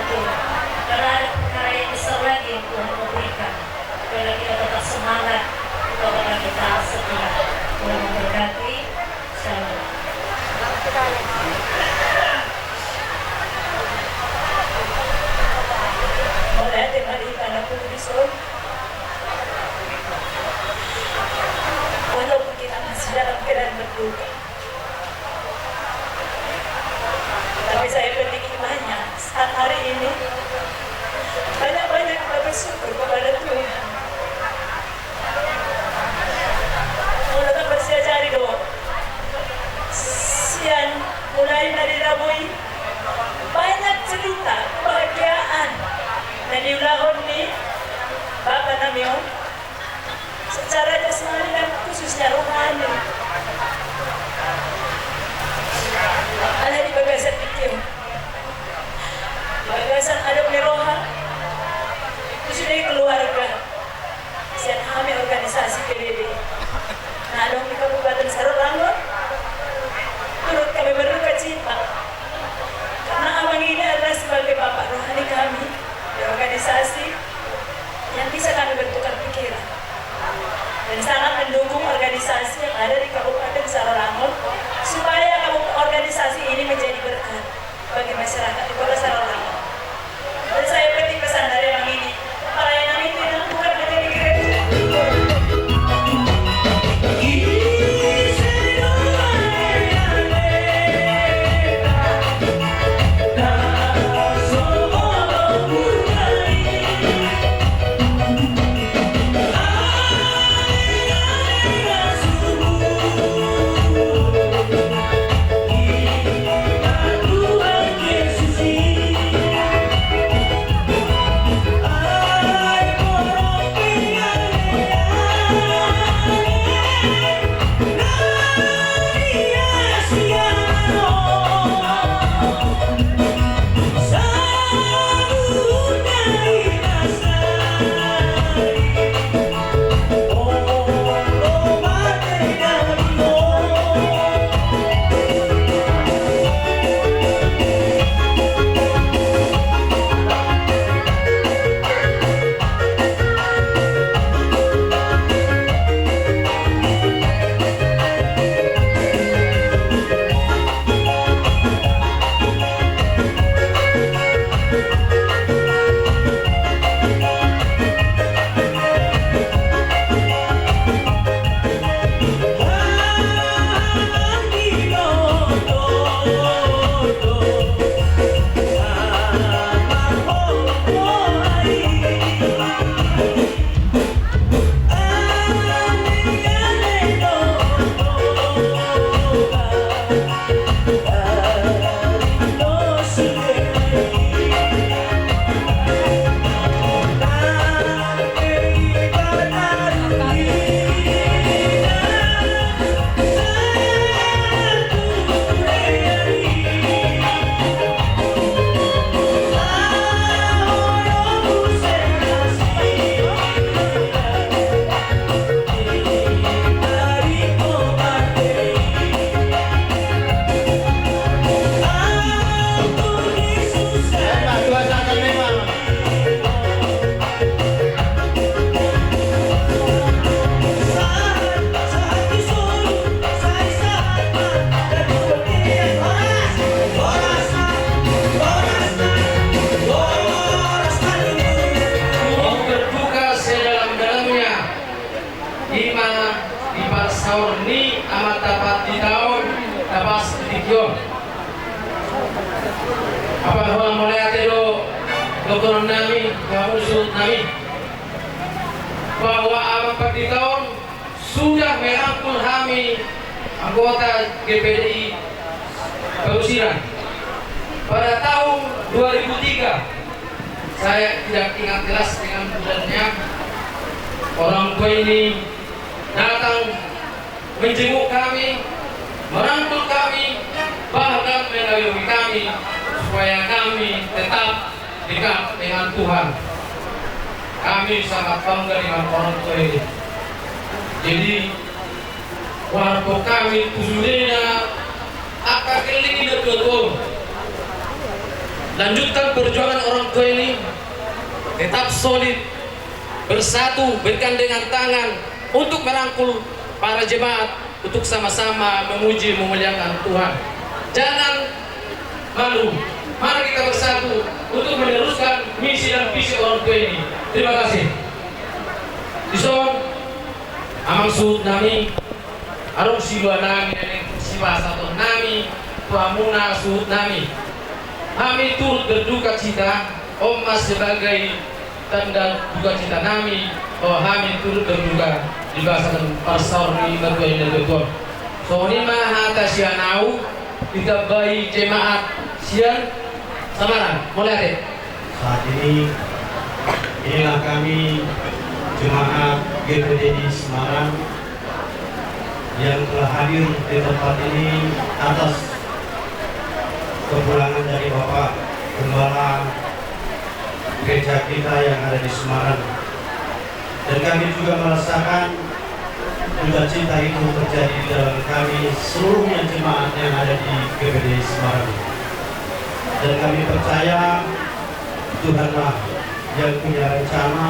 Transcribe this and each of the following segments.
itu. Karena ada perkara yang besar lagi yang Tuhan memberikan. Supaya kita tetap semangat, supaya kita setia. Tuhan memberkati. Shalom. Mulai dari anak Tuhan. Walaupun kita masih dalam keadaan berduka, tapi saya petik imannya saat hari ini banyak-banyak kita bersyukur kepada Tuhan. Mulai bersiajari doa sian mulai dari Rabui banyak cerita kebahagiaan dan diulang nih Bapak Namion secara jasmani dan khususnya rohani. Ada di bagasan itu, bagasan ada roha, khususnya keluarga, sian kami organisasi PBB. Nah, dong di Kabupaten Sarolangun, turut kami berduka cita karena abang ini adalah sebagai bapak rohani kami di organisasi yang bisa kami bertukar pikiran dan sangat mendukung organisasi yang ada di Kabupaten Sarolangun supaya organisasi ini menjadi berkat bagi masyarakat di Kota Sarolangun. Dan saya petik pesan dari yang ini, pelayanan itu yang bukan hanya di gereja. Dokter nami, Bapak nami, bahwa abang 40 tahun sudah merangkul kami anggota GPDI Perusiran. Pada tahun 2003, saya tidak ingat jelas dengan bulannya, orang tua ini datang menjenguk kami, merangkul kami, bahkan mengayomi kami supaya kami tetap dekat dengan Tuhan. Kami sangat bangga dengan orang tua ini. Jadi warga kami khususnya akan keling betul. lanjutkan perjuangan orang tua ini, tetap solid, bersatu, bergandengan tangan untuk merangkul para jemaat untuk sama-sama memuji memuliakan Tuhan. Jangan malu, mari kita bersatu untuk meneruskan misi dan visi orang tua ini. Terima kasih. Dison, amang suut nami, arong siwa nami, siwa satu nami, tuamuna suut nami. Kami turut berduka cita, Oma sebagai tanda duka cita kami, kami turut berduka di bahasa pasar di berdoa dan berdoa. So ini mah hata sianau kita bayi jemaat sian samaran mulai deh. Saat ini inilah kami jemaat GPDI Semarang yang telah hadir di tempat ini atas kepulangan dari Bapak Gembala gereja kita yang ada di Semarang, dan kami juga merasakan duka cita itu terjadi di dalam kami seluruhnya jemaat yang ada di GPDI Semarang, dan kami percaya Tuhanlah yang punya rencana,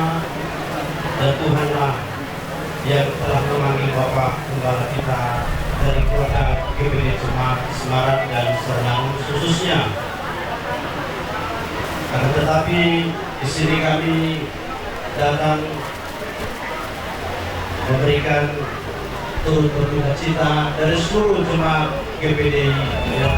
dan Tuhanlah yang telah memanggil Bapak Gembala kita dari keluarga GPDI Semarang dan Serenang khususnya. Akan tetapi di sini kami datang memberikan turut berduka cita dari seluruh jemaat GPDI yang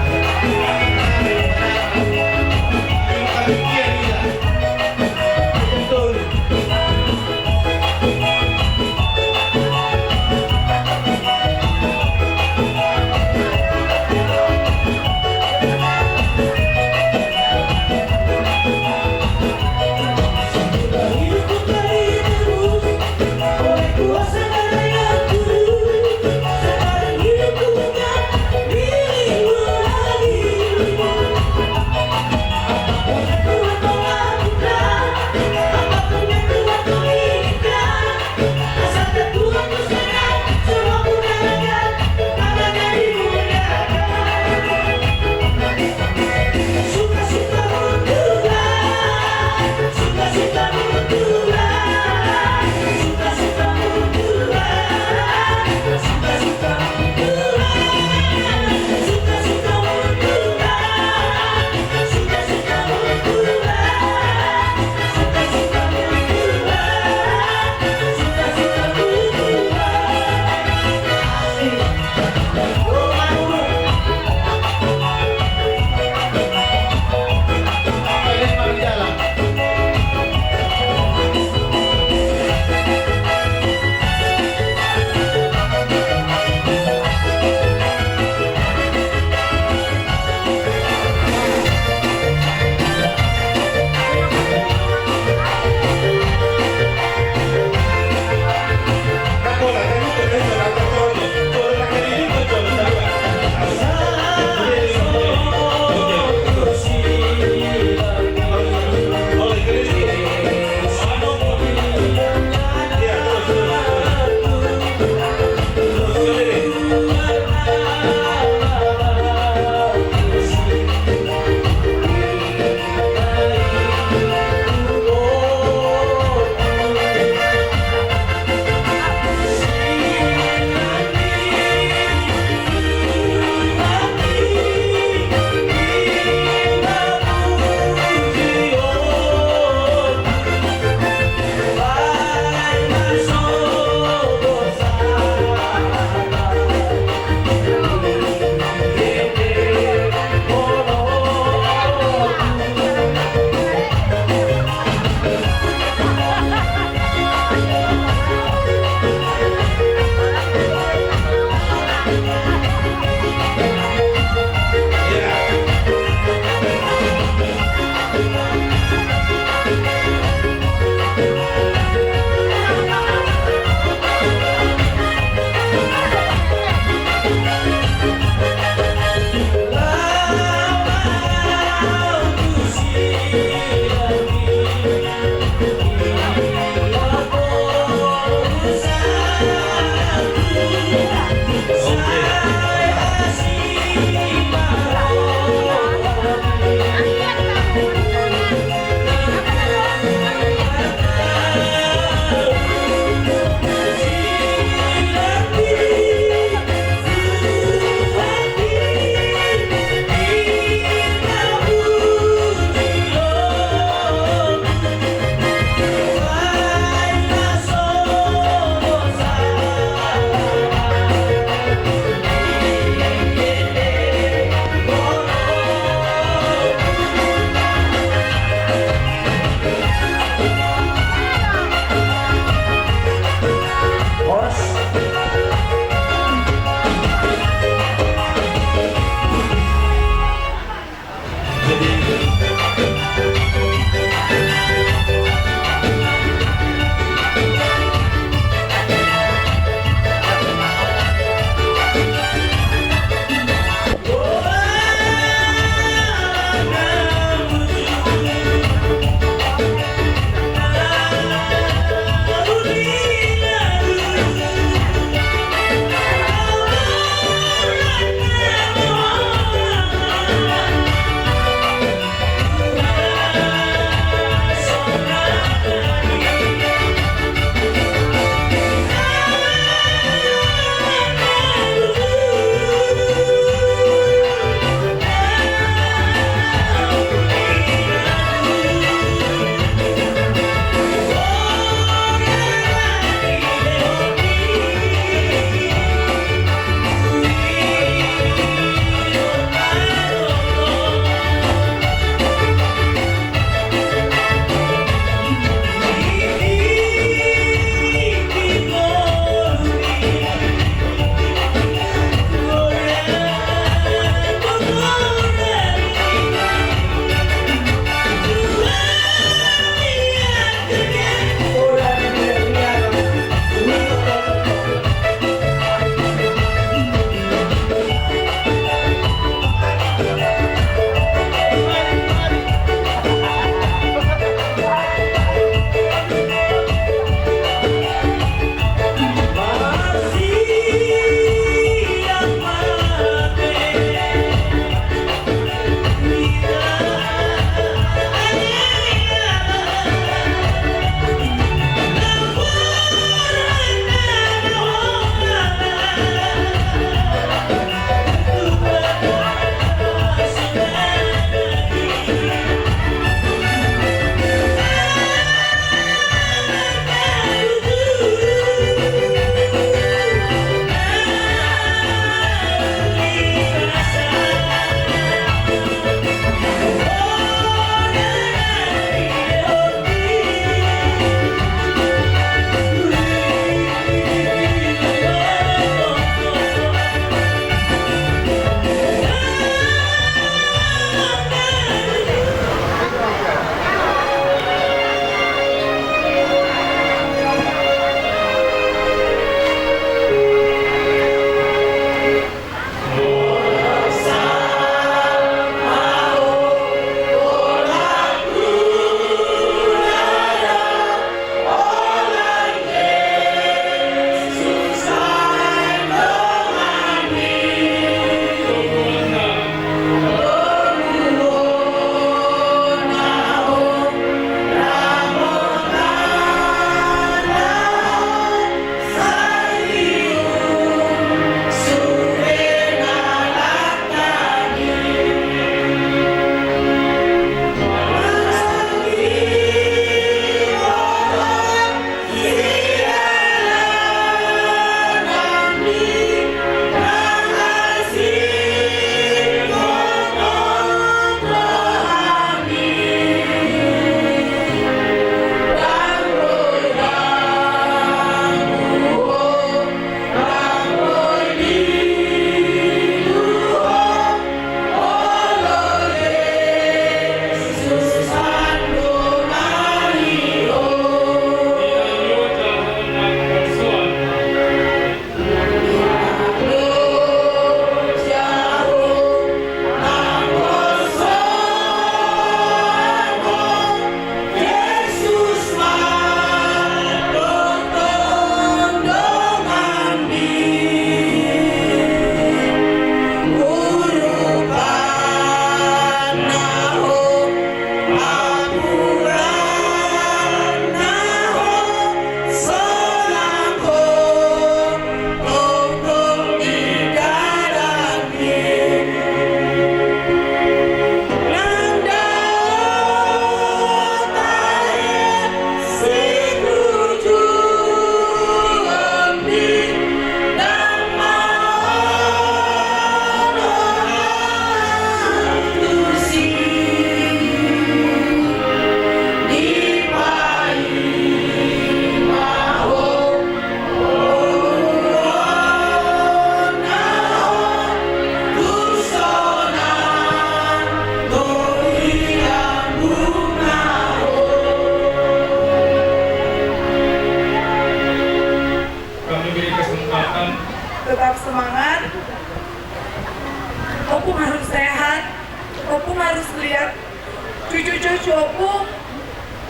cucu opung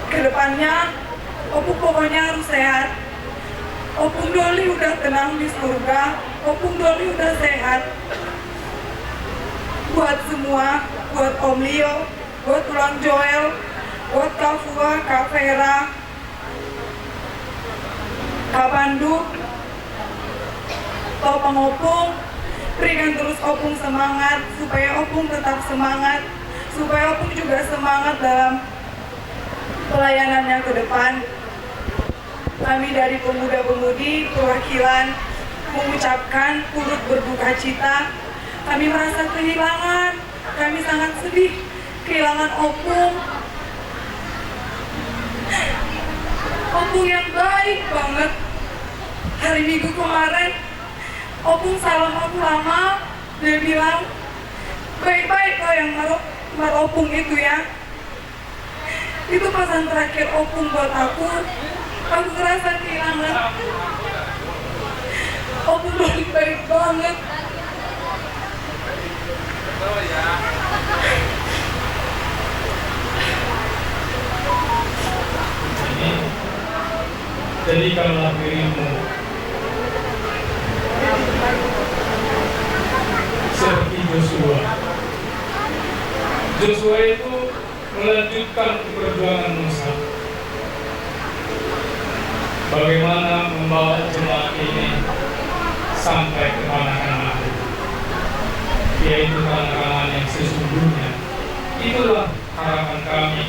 kedepannya opung pokoknya harus sehat. Opung Doli udah tenang di surga, Opung Doli udah sehat. Buat semua, buat Om Leo, buat Ulang Joel, buat Kak Fua, Kak Vera, Kak Pandu, topang Opung, berikan terus Opung semangat, supaya Opung tetap semangat, supaya Opung juga semangat dalam pelayanannya ke depan. Kami dari pemuda-pemudi perwakilan mengucapkan turut berduka cita. Kami merasa kehilangan, kami sangat sedih kehilangan Opung. Opung yang baik banget. Hari Minggu kemarin, Opung salam aku lama, dia bilang, baik-baik kau yang mar Opung itu ya. Itu pesan terakhir Opung buat aku ngerasa kehilangan. Opung baik banget. Jadikanlah dirimu seperti Joshua. Joshua itu melanjutkan perjuangan Musa. Bagaimana membawa jemaat ini sampai ke tanah Kanaan, yaitu tanah Kanaan yang sesungguhnya. Itulah harapan kami.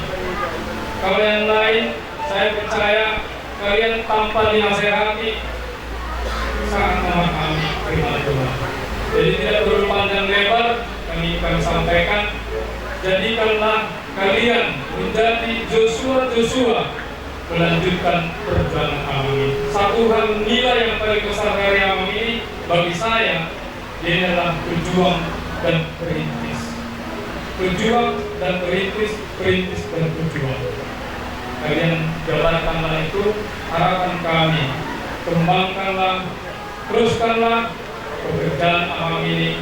Kalau yang lain, saya percaya kalian tanpa dinasehati sangat memahami firman Tuhan. Jadi tidak perlu panjang lebar, kami akan sampaikan. Jadikanlah kalian menjadi Joshua melanjutkan perjalanan Amang ini. Satu hal nilai yang paling besar dari Amang ini bagi saya, dia adalah berjuang dan perintis. Berjuang dan perintis, perintis dan berjuang. Kalian jalankanlah itu, harapan kami. Kembangkanlah, teruskanlah pekerjaan Amang ini,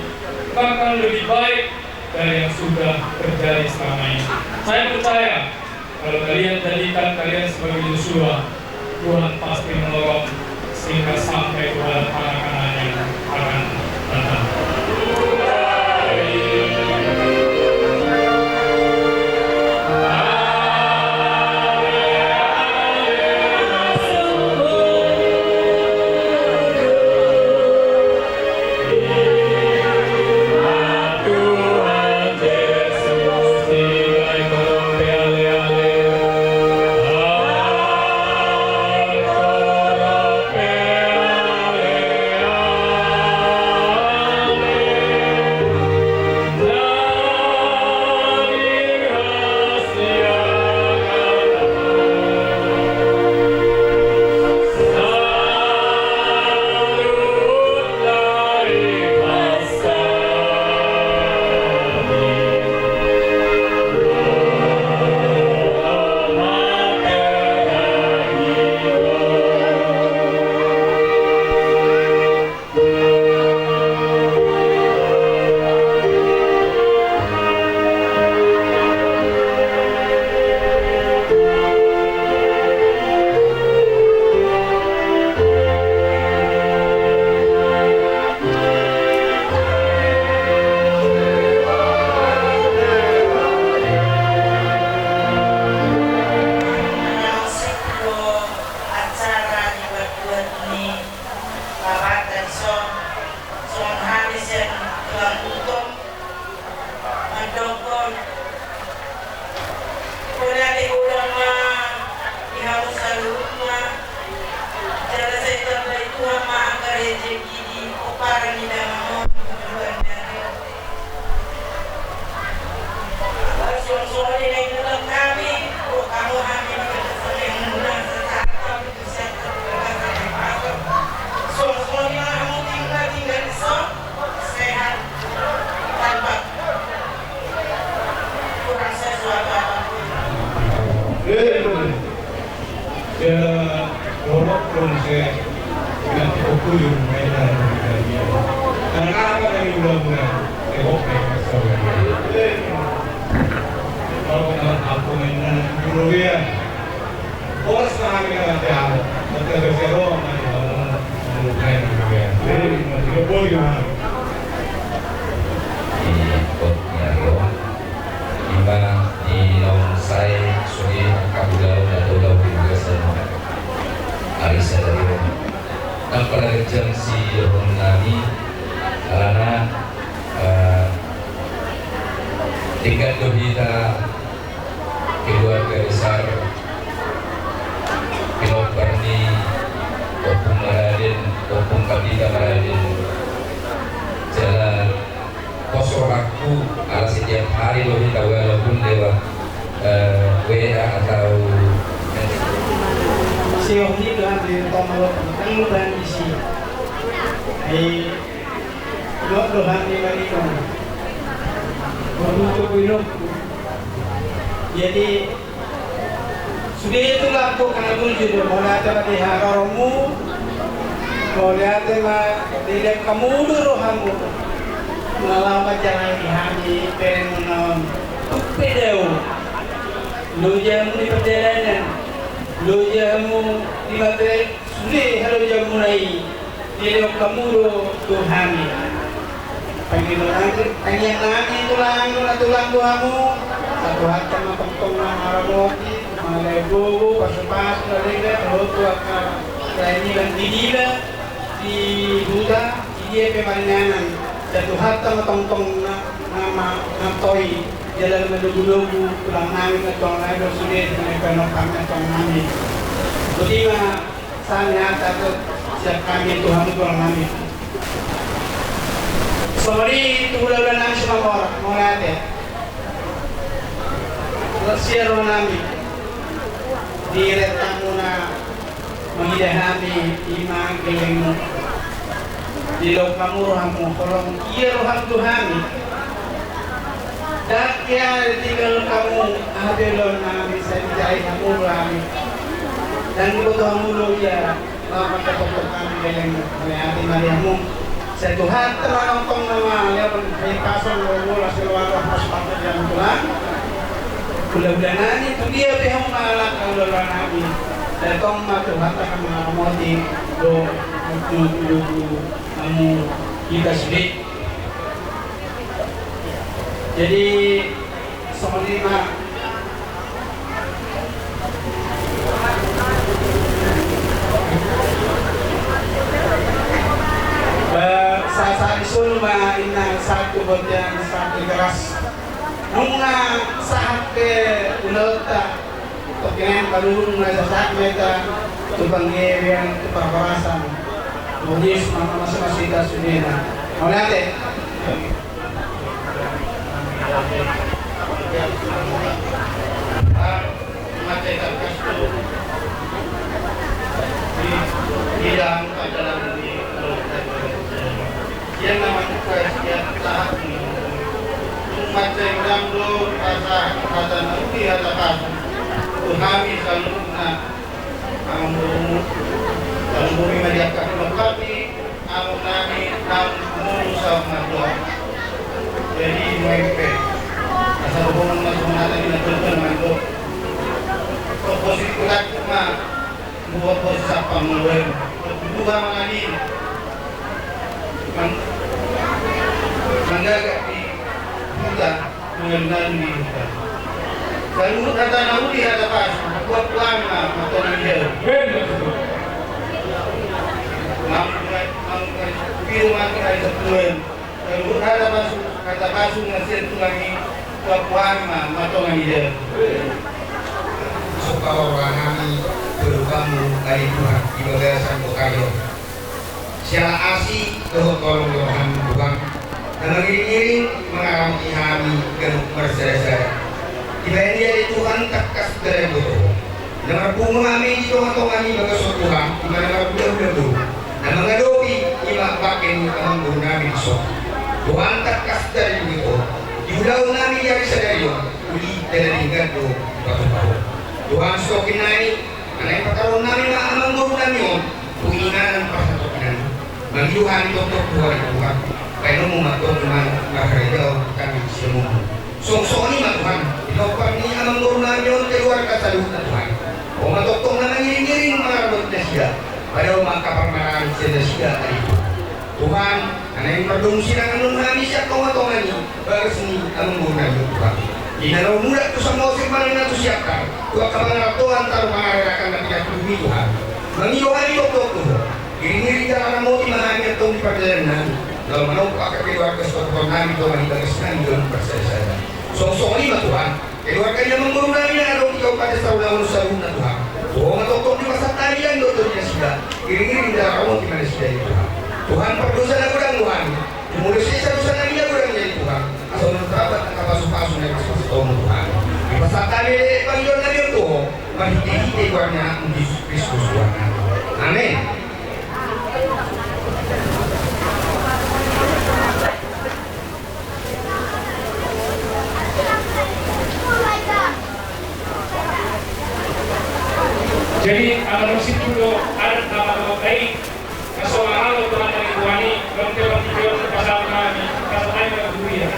bahkan lebih baik dari yang sudah terjadi selama ini. Saya percaya kalau kalian jadikan kalian sebagai Joshua, Tuhan pasti menolong sehingga sampai kepada anak-anak yang akan datang. kalau aku minum dulu ya. Oras na kami naman kaya ako. Magkagagaro ang mga kain ng kaya. Jadi, magkagapol yung ikut nyaro iba di Longsai Suri Kabulau atau Lau Bigasan Alisa dari rumah dan pekerjaan si Ronani karena tingkat dohita keluarga besar Pilot Barni Opung Maradin Opung Kabita Maradin jalan kosong waktu ala setiap hari dohita walaupun lewat WA atau si Omni doon din tomalo ang luban isi ay dohan ni Marino mabuto ko ino jadi sudah itu laku karena pun juga mau lihat di haramu mau lihat tidak kamu rohamu melawat jalan di hari pengen menawan pedeu lu jamu di perjalanan lu jamu di baterai sudah harus jam mulai jadi kamu Tuhan pengen lagi tulang tuamu satu hati sama tong maramoti malay bubu pas nalika roto ini dan didila di Buddha dia pemandangan satu hati sama tong nama toy jalan menuju tulang namin at tulang namin sulit mengenai kami at tulang namin jadi sana satu siap kami Tuhan tulang namin sorry tulang namin semua orang mau lihat ya share namin direkta muna menghidahami imang geleng di loob kamurahan mo kolong iyarohan tuhami dan kaya tinggal kamu habilon namin sa bijay na murami dan ibutuhan mo ya mapagkatutok kami geleng may ating Maria mo sa Tuhan telah nongtong nama lewat may pasong wala silawara paspata yang Tuhan bulan-bulanan itu dia yang mengalak kalau nabi datang matuhan akan mengamati do kamu kita sedih jadi seperti saat isul inang satu bagian satu keras nung saat ke unalta pagkain kalulong na sa saat meta tupanggiyan tupangkarasan mudis mga masamasita sunina mau natin matay kasto hilang dalam di yan naman question lahat matay ramdo asa nanti hatakan tuhami salud na ang bumi madiakak lengkapi ang nami ang mulu sa mga doa jadi muempe asa hubungan masuk natin na tulungan mga doa posisi kulat ma buat posisi sa panguluan buka mga din manggagak di buta mengenal di buta kalau kata nauli ada pas buat lama atau nanti piu mati hari sepuluh kalau ada masuk kata pasung ngasih itu lagi buat lama atau nanti suka orang kami berbangun dari Tuhan di bagasan Bokayo siapa asih tolong Tuhan Tuhan dan mengiring mengalami kami ke berseret-seret Ibayan dia di Tuhan tak kasih dari bodoh. Dengan pungami di Tuhan kami bagas Tuhan, di mana budak-budak itu. Dan mengadopi imak pakai kamu guna besok. Tuhan tak kasih dari itu. Di udah kami dari sadari uli dan tinggal do batu-batu. Tuhan stokin naik, anak yang perkara kami amang guru kami puingan persatuan. Bagi Tuhan itu Tuhan. Kalau mau matok dengan makarida kami semua. Songsoni mah Tuhan, inopang ni amang gurunanyon keluarga sa lupa Tuhan. O matuktong na nangiring-iring mga rabot na siya, pada makapagmaraan sila siya ay Tuhan, anay pardong silang anong hami siya kawatongan ni, bagas ni amang gurunanyon Tuhan. Inanaw mula ito sa mga sirmanan na ito siya ka, tuwa ka mga ratuhan taro mga rarakan na pinatulungi Tuhan. Mangiyohan ito ito ito, iring-iring ka na mo timahami itong ipagdalan namin. Dalam menumpak ke keluarga sekolah namin ito manibagas namin doon persaya. Songsoni mah Tuhan, keluarganya menggurunami na araw ikaw pada sa ulang sa luna Tuhan. Tuhan matutok di masa talian dokter niya sila, iring-iring dalam kamu di mana sila Tuhan. Tuhan perdosa na kurang Tuhan, kemudian sisa dosa na niya kurang jadi Tuhan. Asal nagtrabat ang kapaso-paso na Kristus Tuhan. Di masa talian Panginoon na yun Tuhan, mahiti-hiti ko niya ang Yesus Kristus Tuhan. Amen. Jadi kalau dulu ada nama baik, kesoalan Tuhan dari Tuhan kalau kita pasal kami, pasal lain yang dunia.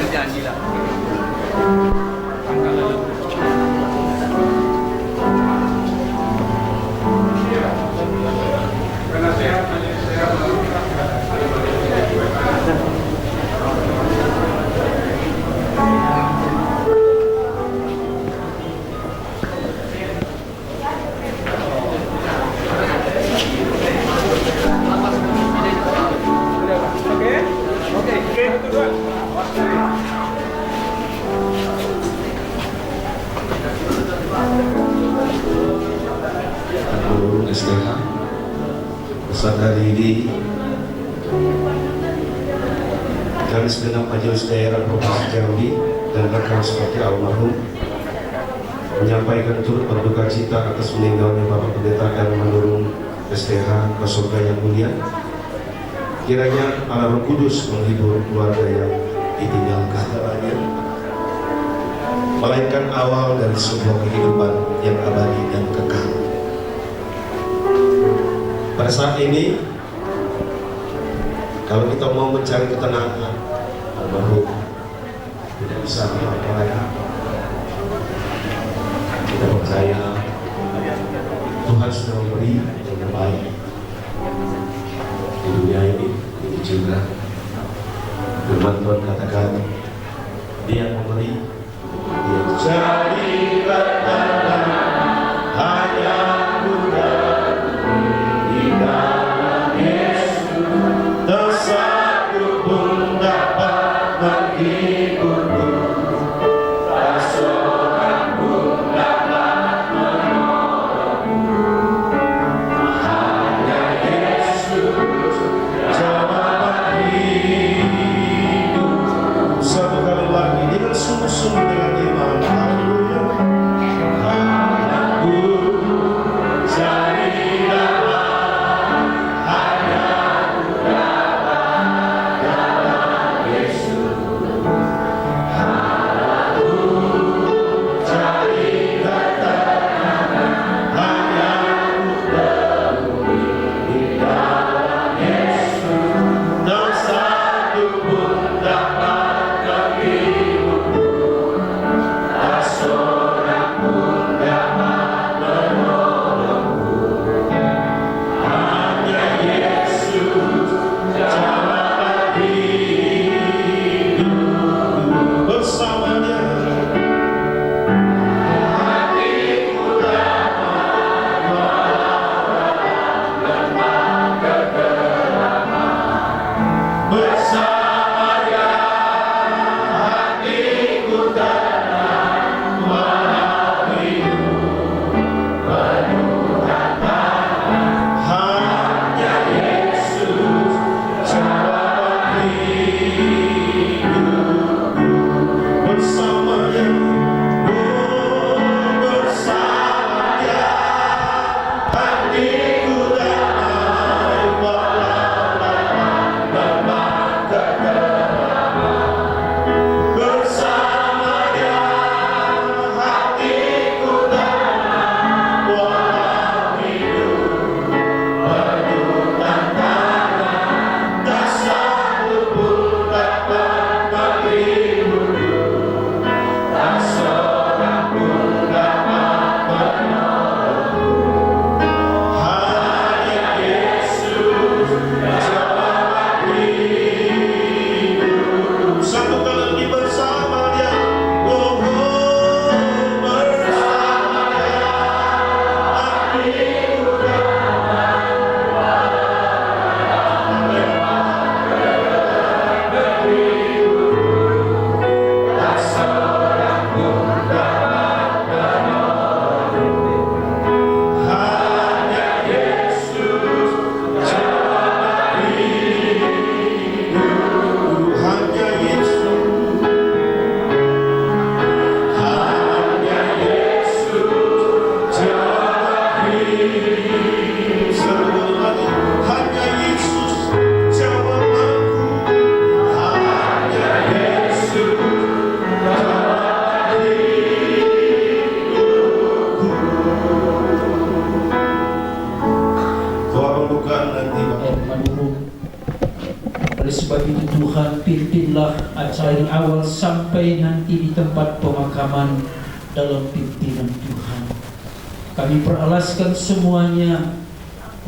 Janji lah. Guru SDH peserta hari ini kami segenap majelis daerah Provinsi Jambi dan rekan seperti almarhum menyampaikan turut berduka cita atas meninggalnya Bapak Pendeta dan menurun SDH ke surga yang mulia. Kiranya Allah Roh Kudus menghibur keluarga yang ditinggalkan olehnya, melainkan awal dari sebuah kehidupan yang abadi dan kekal. Pada saat ini, kalau kita mau mencari ketenangan, almarhum tidak bisa melakukan. Kita percaya Tuhan sudah memberi yang terbaik di dunia ini juga. Firman Tuhan katakan, Dia memberi, Dia jadi berkata hanya muda di dalam Yesus, tak satu pun dapat menghiburku, tak seorang pun dapat menolongku, hanya Yesus jawaban hidup. Satu kali lagi dengan sungguh-sungguh dengan iman. Haleluya. Aku cari damai, hanya aku dapat dalam Yesus. Aku cari ketenangan, hanya aku temui di dalam Yesus. Tak satu pun dapat menghibur, tak seorang pun dapat menolongku, hanya Yesus jawaban hidupku. Bersamanya hatiku damai, walau lemah kegelapan. Bersamanya hatiku tenang, walau hidup penuh tantangan. Hanya Yesus jawaban hidupku. Bersamanya, bersamanya hatiku damai, walau lemah kegelapan. Bersamanya hatiku tenang, walau hidup itu Tuhan, pimpinlah acara dari awal sampai nanti di tempat pemakaman dalam pimpinan Tuhan. Kami peralaskan semuanya,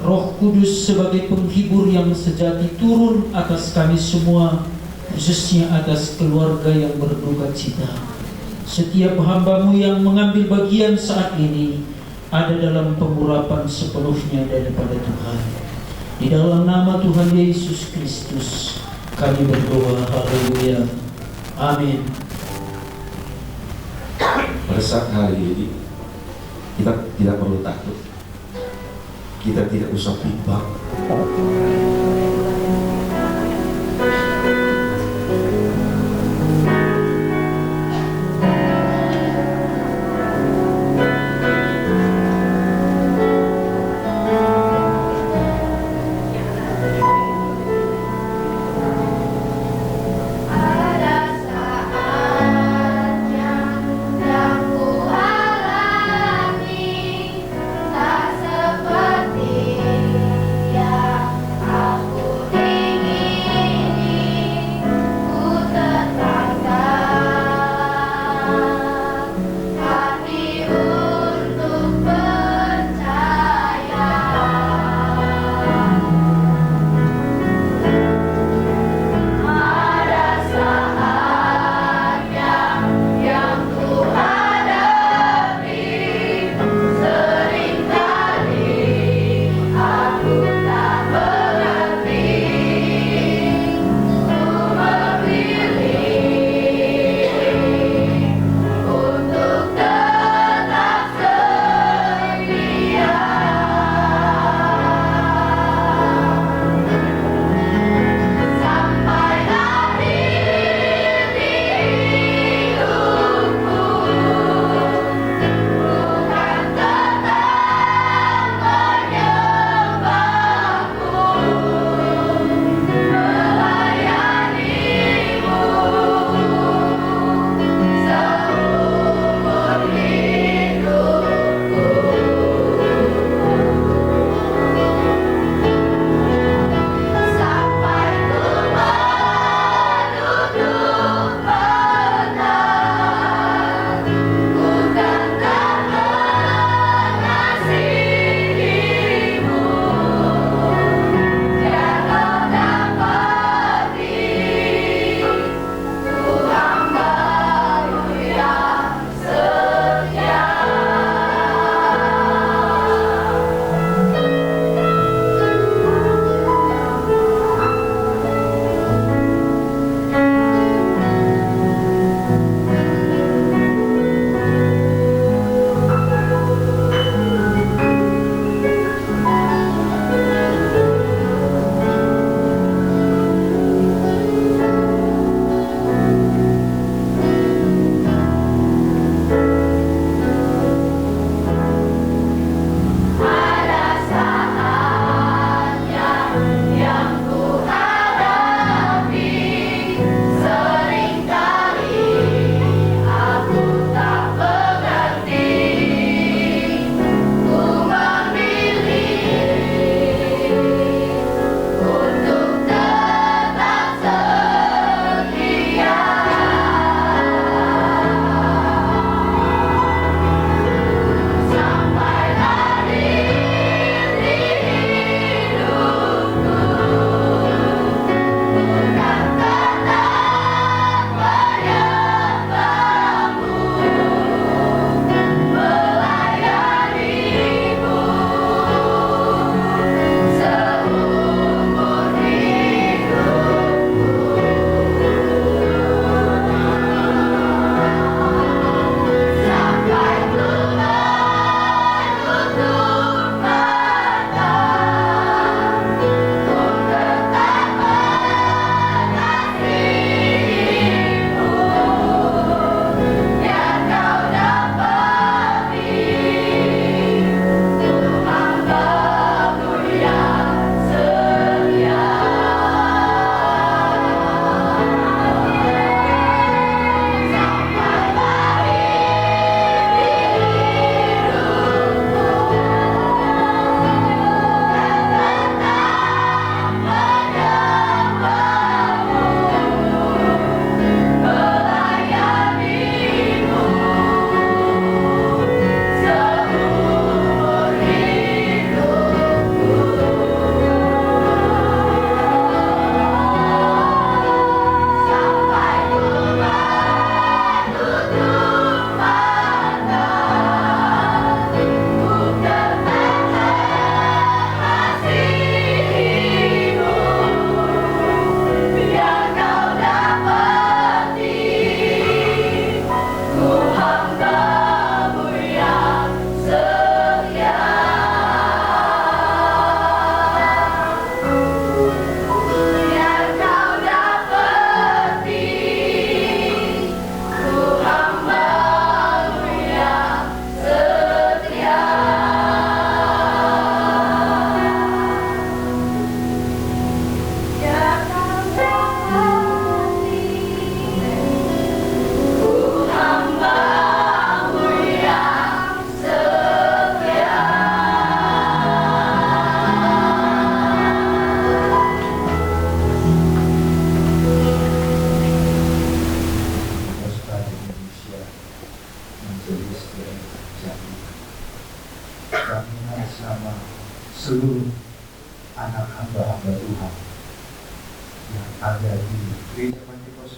Roh Kudus sebagai penghibur yang sejati turun atas kami semua, khususnya atas keluarga yang berduka cita. Setiap hamba-Mu yang mengambil bagian saat ini ada dalam pengurapan sepenuhnya daripada Tuhan. Di dalam nama Tuhan Yesus Kristus kami berdoa, haleluya, amin. Pada saat hari ini kita tidak perlu takut, kita tidak usah bimbang. Tak seperti yang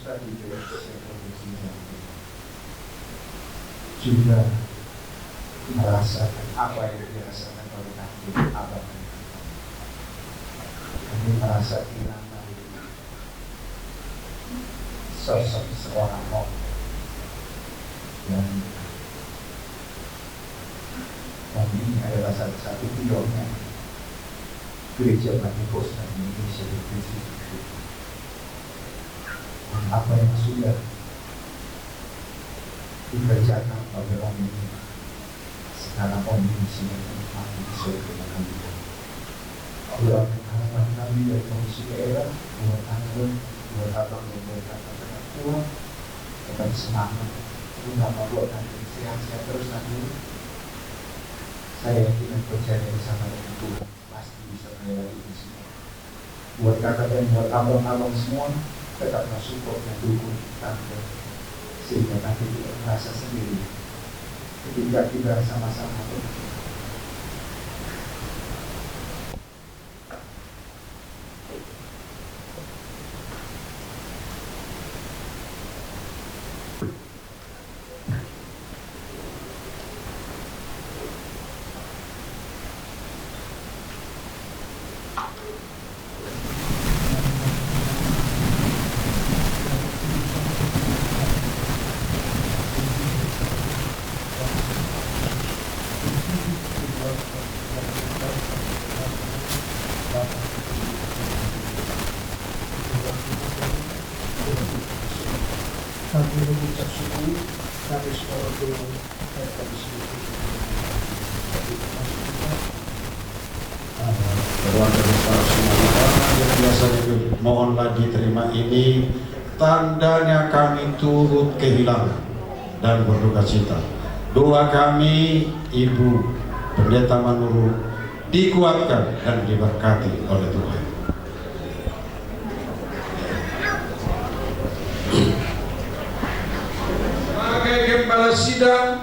Pantekosta di Indonesia Provinsi Jambi juga merasakan apa yang dirasakan oleh kami abang. Kami merasa kehilangan sosok seorang Om dan kami ini adalah salah satu pionir Gereja Pantekosta di Indonesia Provinsi Jambi. Dan apa yang sudah dikerjakan oleh Om ini, sekarang Om ini sudah menikmati sesuai dengan kami. Allah harapan kami dari Komisi Daerah, buat Anggun, buat Abang, dan buat kakak-kakak tua, tetap semangat, terutama buat nanti sehat-sehat terus nanti. Saya yakin dan percaya bersama dengan Tuhan pasti bisa melewati ini semua. Buat kakak dan buat abang-abang semua, tetap support dan dukung tante, sehingga nanti tidak merasa sendiri ketika kita sama-sama kami mengucap syukur kami semua Tuhan dan kami semua keluarga besar semuanya yang biasanya mohon lagi terima ini tandanya kami turut kehilangan dan berduka cita. Doa kami Ibu Pendeta Manurung dikuatkan dan diberkati oleh Tuhan.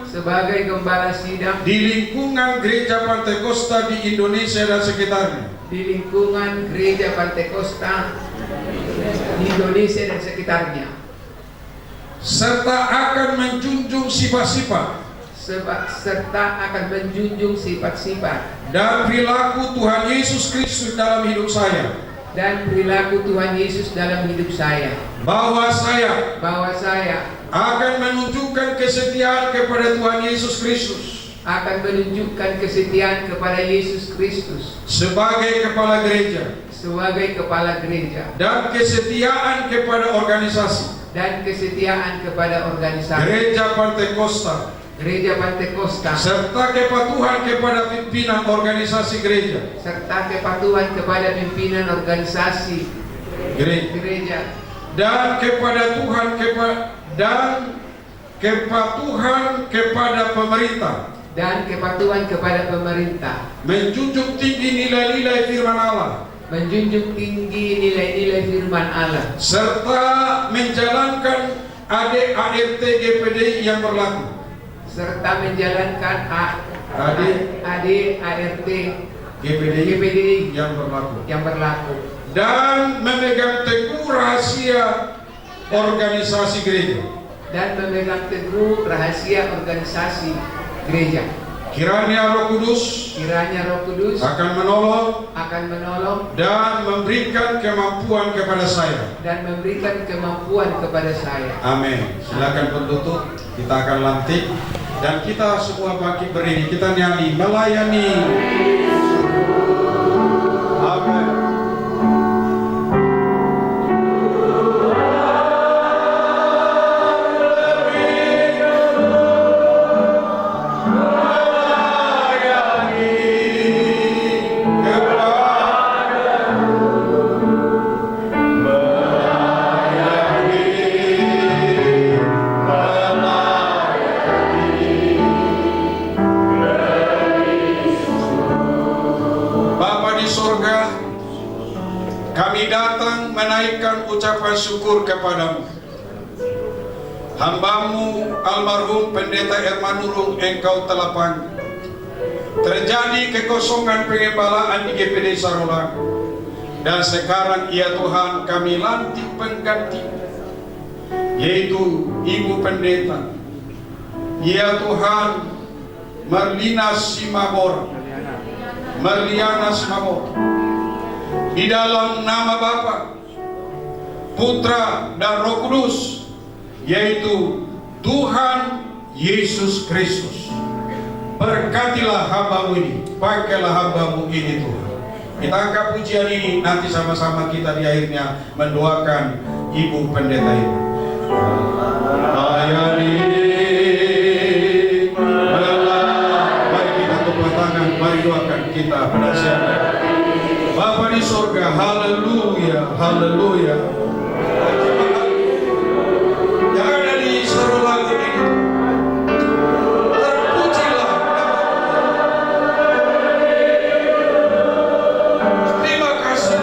Sebagai gembala sidang di lingkungan Gereja Pantekosta di Indonesia dan sekitarnya, di lingkungan Gereja Pantekosta di Indonesia dan sekitarnya, serta akan menjunjung sifat-sifat dan perilaku Tuhan Yesus Kristus dalam hidup saya, bahwa saya akan menunjukkan kesetiaan kepada Tuhan Yesus Kristus, sebagai kepala gereja, dan kesetiaan kepada organisasi, Gereja Pantekosta, serta kepatuhan kepada pimpinan organisasi gereja, gereja, dan kepada Tuhan dan kepatuhan kepada pemerintah, menjunjung tinggi nilai-nilai firman Allah, serta menjalankan ADART GPDI yang berlaku, GPDI yang berlaku, dan memegang teguh rahasia organisasi gereja, Kiranya Roh Kudus akan menolong dan memberikan kemampuan kepada saya. Amin. Silakan berlutut, kita akan lantik dan kita semua bangkit berdiri, kita nyanyi melayani. Amin. Menaikkan ucapan syukur kepadamu. Hambamu almarhum Pendeta Manurung engkau telah panggil. Terjadi kekosongan pengembalaan di GPD Sarolangun, dan sekarang ya Tuhan kami lantik pengganti yaitu Ibu Pendeta, ya Tuhan, Marliana Simabor, di dalam nama Bapa, Putra dan Roh Kudus, yaitu Tuhan Yesus Kristus. Berkatilah hamba-Mu ini, pakailah hamba-Mu ini Tuhan. Kita angkat pujian ini, nanti sama-sama kita di akhirnya mendoakan Ibu Pendeta ini. Layani, mari kita tepuk tangan, mari doakan kita penasihatnya. Bapa di surga, haleluya, haleluya. Yang ada di seluruh langit ini, terpujilah nama-Mu. Terima kasih.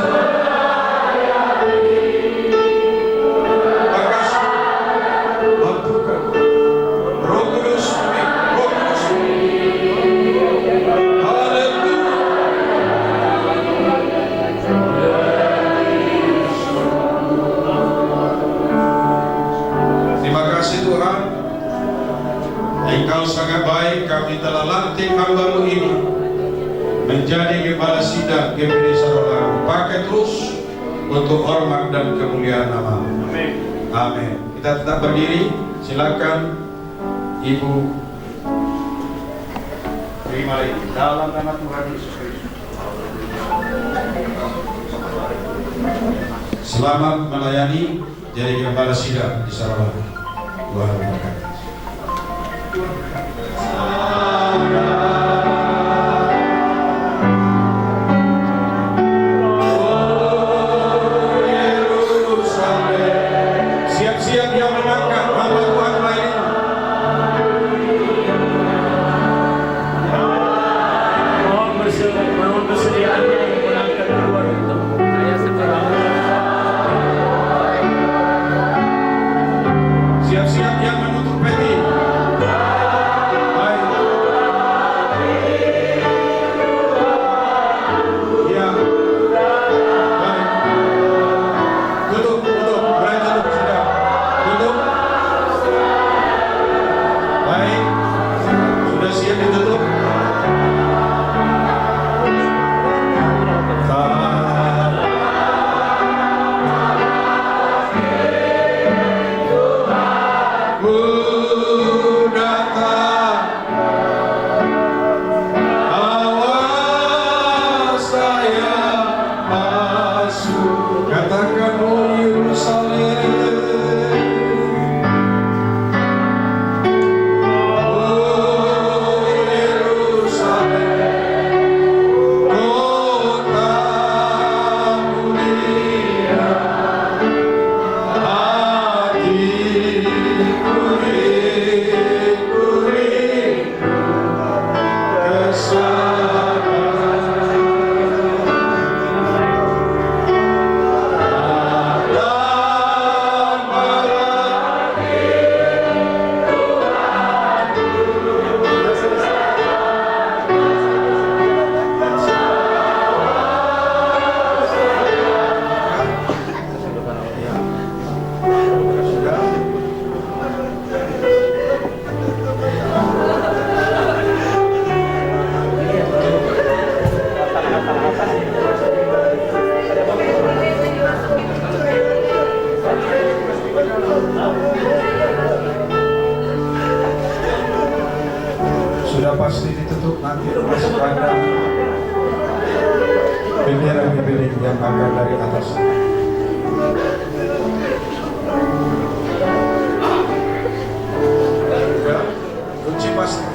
Terima kasih. Bantukan Roh Kudus, Roh Kudus. Haleluya. Terima kasih Tuhan, Engkau sangat baik. Kami telah lantik hamba-Mu ini menjadi Gembala Sidang GPD Sarolangun. Pakai terus untuk hormat dan kemuliaan nama-Mu. Amin. Kita tetap berdiri. Silakan Ibu terima ini dalam nama Tuhan Yesus Kristus. Selamat melayani jadi Gembala Sidang di Sarolangun. Tuhan memberkati. Siap-siap yang menangkan hamba Tuhan lain. Mohon bersediaannya yang menangkan keluar untuk saya sekarang. Siap-siap yang menutup peti. Baik. Ya. Baik. Tutup. Berani tutup sudah. Tutup. Baik. Sudah siap ditutup. Sudah pasti ditutup, nanti masuk ada bendera GPD yang akan dari atas. Ya, kunci pasti.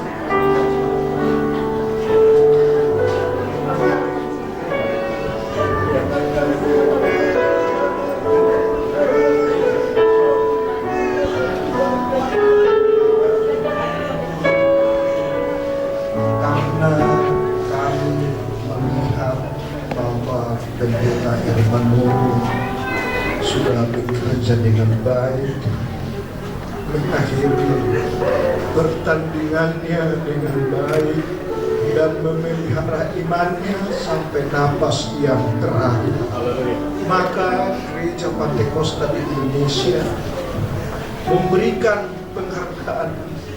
Pendeta Herman Nurung sudah bekerja dengan baik, mengakhiri pertandingannya dengan baik dan memelihara imannya sampai napas yang terakhir. Maka Gereja Pantekosta di Indonesia memberikan penghargaan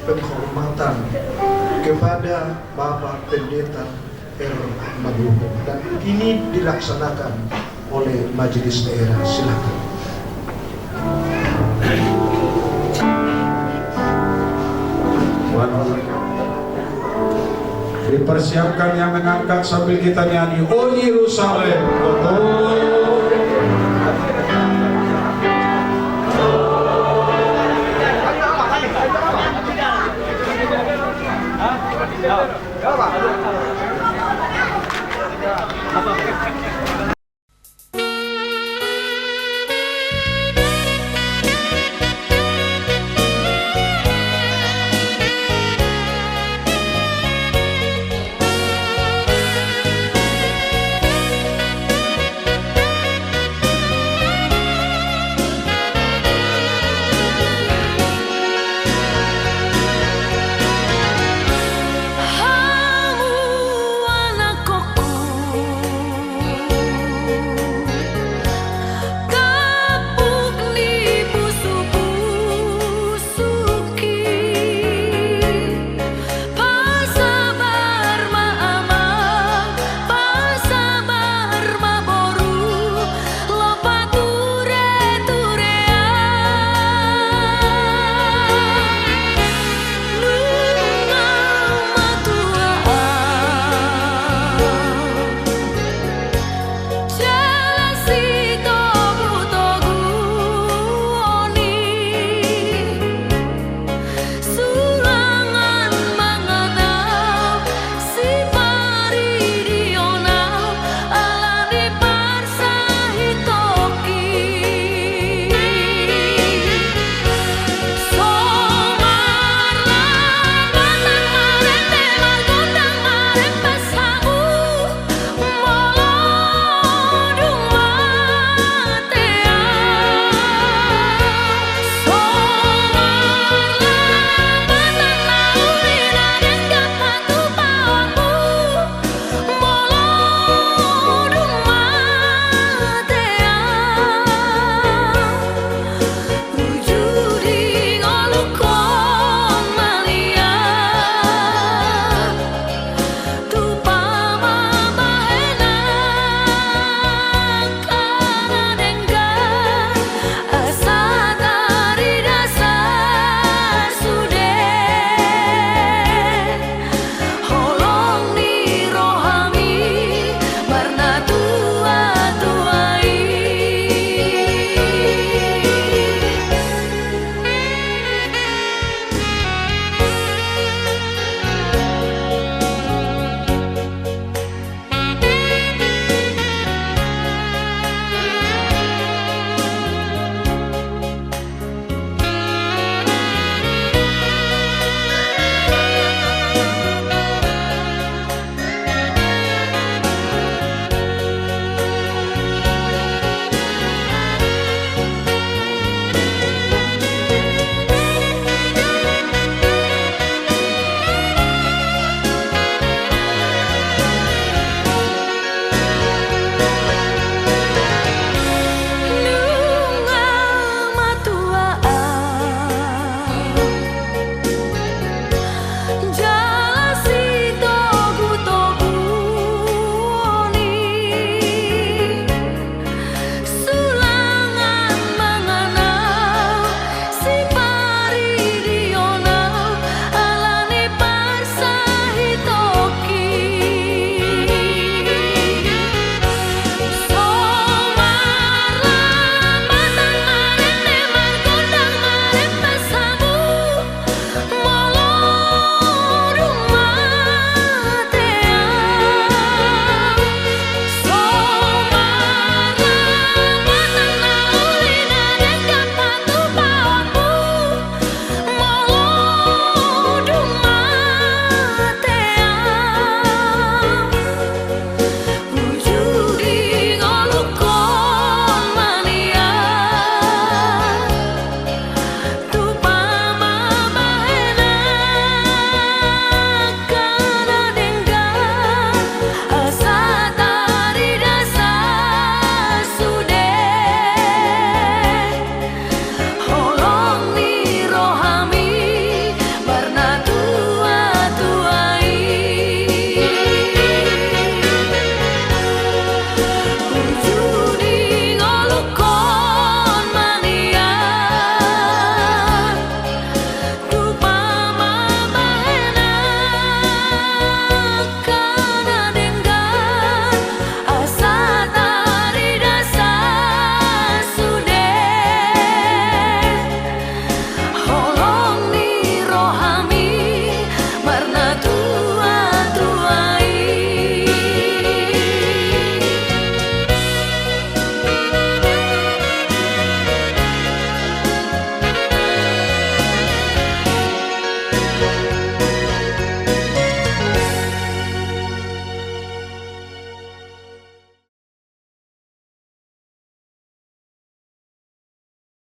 penghormatan kepada Bapak Pendeta R. Maguwo, dan ini dilaksanakan oleh Majelis Daerah. Silakan. Dipersiapkan yang mengangkat sambil kita nyanyi, Oh Yerusalem, betul.